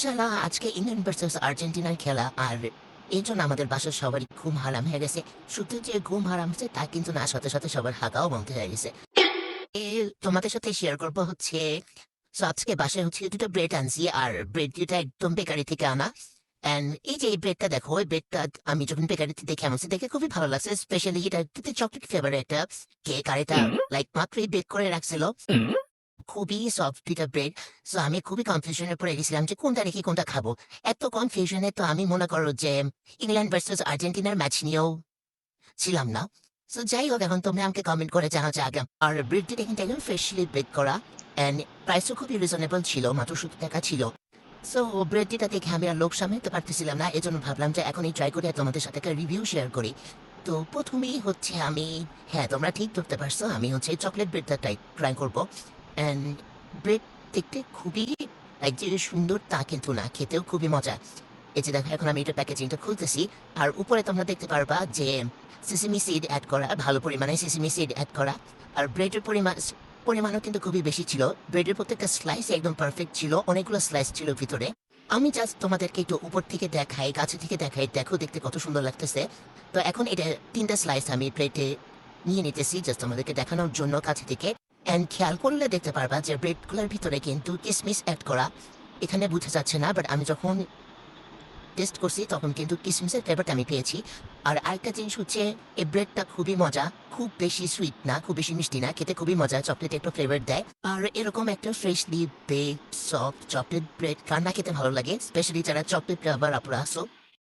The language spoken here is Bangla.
শালা আজকে ইংল্যান্ড ভার্সেস আর্জেন্টিনার খেলা, আর এই জন্য আমাদের বাসার সবারই ঘুম হারাম হয়ে গেছে। শুধু যে ঘুম হারাম হচ্ছে তা কিন্তু না, সাথে সাথে সবার হাগাও বন্ধ হয়ে গেছে। তোমাদের সাথে শেয়ার করবো হচ্ছে, আজকে বাসায় হচ্ছে দুটো ব্রেড আনছি, আর ব্রেড দুটা একদম বেকারি থেকে আনা। এই যে এই ব্রেডটা দেখো, ওই ব্রেডটা আমি যখন বেকারিতে দেখে আনছি দেখে খুবই ভালো লাগছে, স্পেশালি এটা চকলেট ফ্লেভারের একটা কেক, আর এটা লাইক মাত্রই বেক করে রাখছিল। খুবই সফট দুইটা ব্রেড। সো আমি খুবই কনফিউশনে পড়ে গেছিলাম যে কোনটা রেখে কোনটা খাবো। এত কনফিউশনে তো আমি মনে করো যে ইংল্যান্ড ভার্সেস আর্জেন্টিনার ম্যাচ নিয়েও ছিলাম না। সো যাই হোক, এখন তোমরা আমাকে কমেন্ট করে জানাও যে আগে। আর ব্রেড দুটা কিন্তু একদম ফ্রেশলি বেক করা, অ্যান্ড প্রাইসও খুবই রিজনেবল ছিল, মাত্র 70 টাকা ছিল। সো ব্রেড দুটা দেখে আমি আর লোক সামলাতে পারতেছিলাম না, এজন্য ভাবলাম যে এখনই ট্রাই করে তোমাদের সাথে একটা রিভিউ শেয়ার করি। তো প্রথমেই হচ্ছে আমি, হ্যাঁ তোমরা ঠিক ধরতে পারছো, আমি হচ্ছে চকলেট ব্রেডটা ট্রাই করবো। অ্যান্ড ব্রেড দেখতে খুবই এক যে সুন্দর তা কিন্তু না, খেতেও খুবই মজা। এই যে দেখো, এখন আমি এটা প্যাকেজিংটা খুলতেছি, আর উপরে তোমরা দেখতে পারবা যে সিসিমি সিড অ্যাড করা, ভালো পরিমাণে সিসিমি সিড অ্যাড করা। আর ব্রেডের পরিমাণও কিন্তু খুবই বেশি ছিল। ব্রেডের প্রত্যেকটা স্লাইস একদম পারফেক্ট ছিল, অনেকগুলো স্লাইস ছিল ভিতরে। আমি জাস্ট তোমাদেরকে একটু উপর থেকে দেখাই, কাছে থেকে দেখাই, দেখো দেখতে কত সুন্দর লাগতেছে। তো এখন এটা 3টা স্লাইস আমি প্লেটে নিয়ে নিতেছি জাস্ট তোমাদেরকে দেখানোর জন্য কাছে থেকে। অ্যান্ড খেয়াল করলে দেখতে পারবা যে ব্রেডগুলোর ভিতরে কিন্তু কিসমিস অ্যাড করা। এখানে বোঝা যাচ্ছে না, বাট আমি যখন টেস্ট করছি তখন কিন্তু কিসমিসের ফ্লেভারটা আমি পেয়েছি। আর আরেকটা জিনিস হচ্ছে, এই ব্রেডটা খুবই মজা, খুব বেশি সুইট না, খুব বেশি মিষ্টি না, খেতে খুবই মজা, চকলেট একটু ফ্লেভার দেয়। আর এরকম একটা freshly baked soft chocolate bread কার না খেতে ভালো লাগে, স্পেশালি যারা চকলেট লাভার আপনারা আসো।